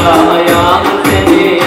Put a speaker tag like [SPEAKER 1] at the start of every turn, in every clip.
[SPEAKER 1] ayağım senin.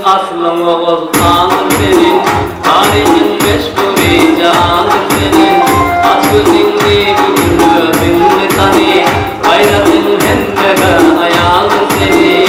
[SPEAKER 1] Aslım oğul kandır senin, tarihin meşguri candır senin. Aç gözünü gülür öpünü tani, gayretin hemdega ayağın senin.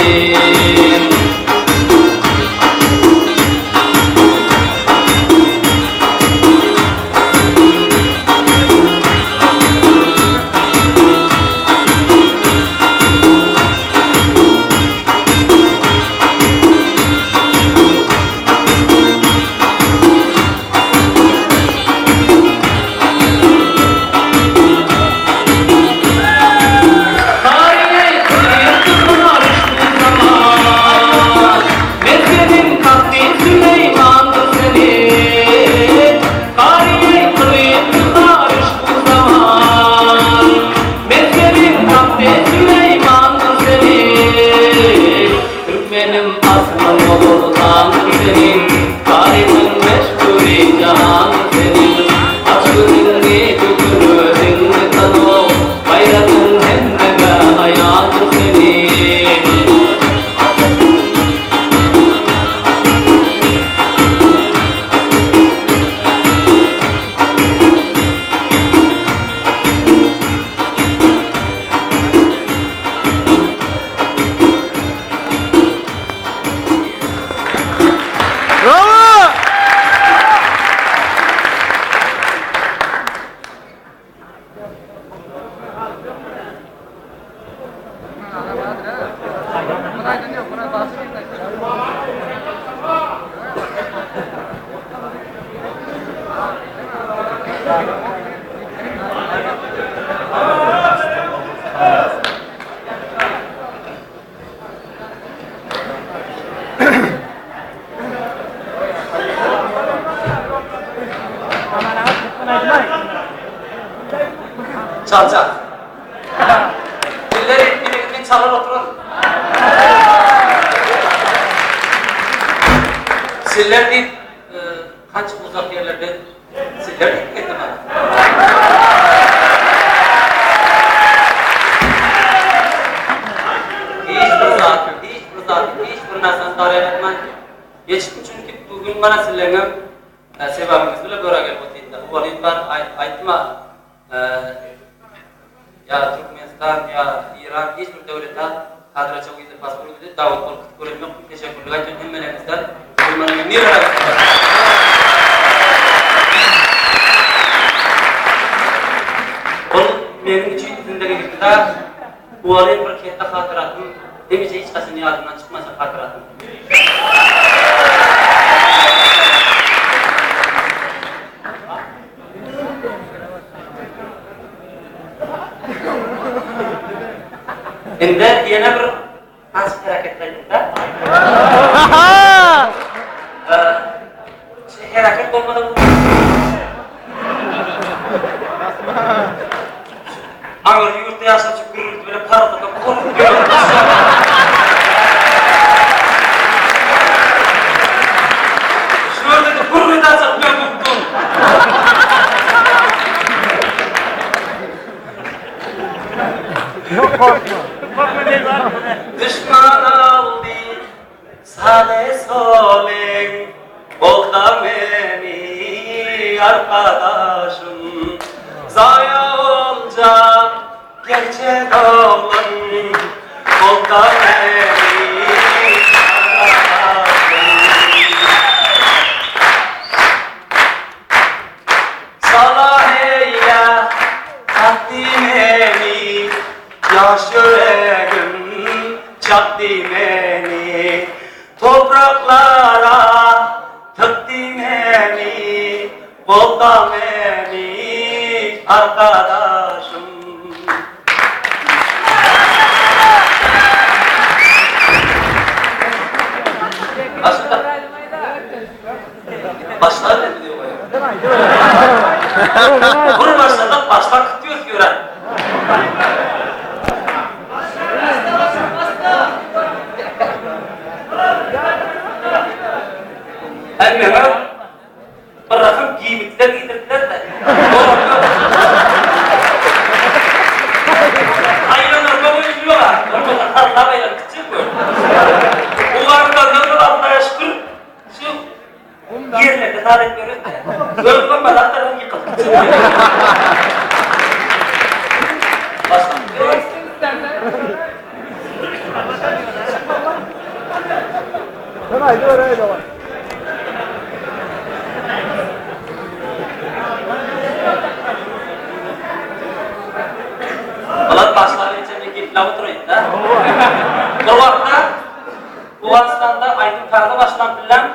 [SPEAKER 2] Çal çal. Dilleri birbirini çalar oturun. Siller değil, kaç uzak yerlerde siller değil gittim ben. Hiçbir narsan tarih etmem. Geçtim çünkü bugün bana sillerim sebebimiz bile böyle gelip oturdu. Bu olayın var, aytma ya Türkmenistan ya İran hiçbir devlette kadra çok iyi paspor gibi davet korkutup görünmek teşekkürler için hemmenizden bulmanın bir arası var. Benim için zindagi gittiğinde bu olayın bir kehte hatıratım demice hiç kasını yadımdan çıkmasa hatıratım. Şimdi yine bir nasıl hareketler burada? Hareket olmadı bu. Ağır yurtta yaşa çıkıyoruz böyle parada da korkuyor. Şurada da kurgudan çıkmıyor tuttum.
[SPEAKER 3] Yok korkma. Korkma değil var.
[SPEAKER 2] Düşman aldı sade solen olda beni arkadaşım zaya olacak gerçek olan olda beni arkadaşım salah eyle arkadaşım. Aslında başlar ne diyor bu? Bunu başladan başlar kıtıyoruz gören. Elbette bırakıp giyimlikler giydirdiler de. Hayranlar böyle biliyorlar. Orada tarlamayla küçük böyle. Onların da Allah'a şükür şu yerlerde tarik görür de. Böyle koymadan tarafı yıkıldı. Başka bir şey.
[SPEAKER 3] Haydi oraya da var.
[SPEAKER 2] Alat başları içindeki pilavı durayım da. Bu Afganistan'da Aydın Kağı'da başlantılan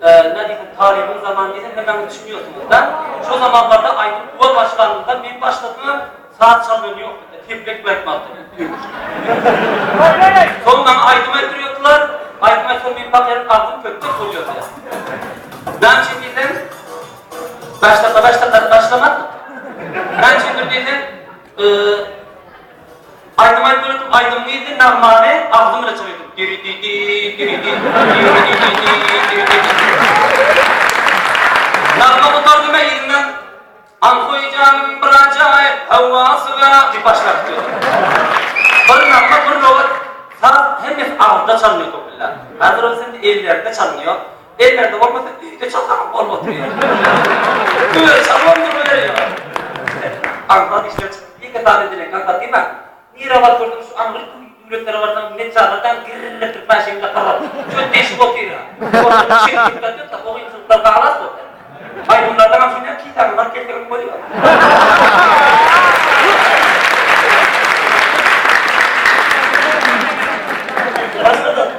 [SPEAKER 2] ne diyeyim, tarihin zamanı diyeyim, hemen düşünüyorsunuz da. Şu zamanlarda Aydın Kuva başlandığında bir başladığım saat çalınıyor yok. Tebrik bekmaktı. Sonundan Aydın'a ettiriyordular. Aydın'a son bir bakarın ağzını kökte koyuyordu. Ben şimdiden başlamadım. Ben şimdiden Aydın'a ettiriyordu. Aydın neydi? Nağmane ağzımı da çalıyordum. Nağma tutardım ben yerinden. Ankoyacağım bıracayip havasına bir başlar diyordu. Bir nağma bir novat hem ağızda çalınıyor toplular. Hazır olsun ellerde çalınıyor. Ellerde olmasa iyice çalsam olmadı. Böyle çalmamdır böyle ya. Ankat işler çıktı. İlk tane dilek ankat değil mi? Bir ravat gördüm şu Angır yürekleri vardan ne çağlardan girille Türkmen şeyimle kapat. Çok değişik okuyor ya. O şey Türkmen diyor da o insanlar bağlas bu. Ay bunlardan afiyet ki tane var kesin koyuyor. Başladı.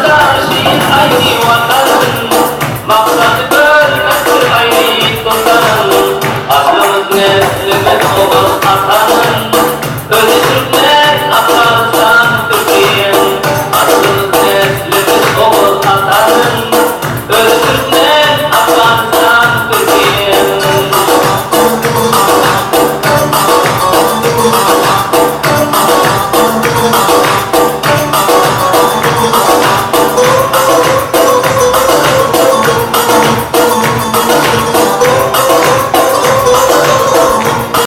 [SPEAKER 1] Kardeşim aynı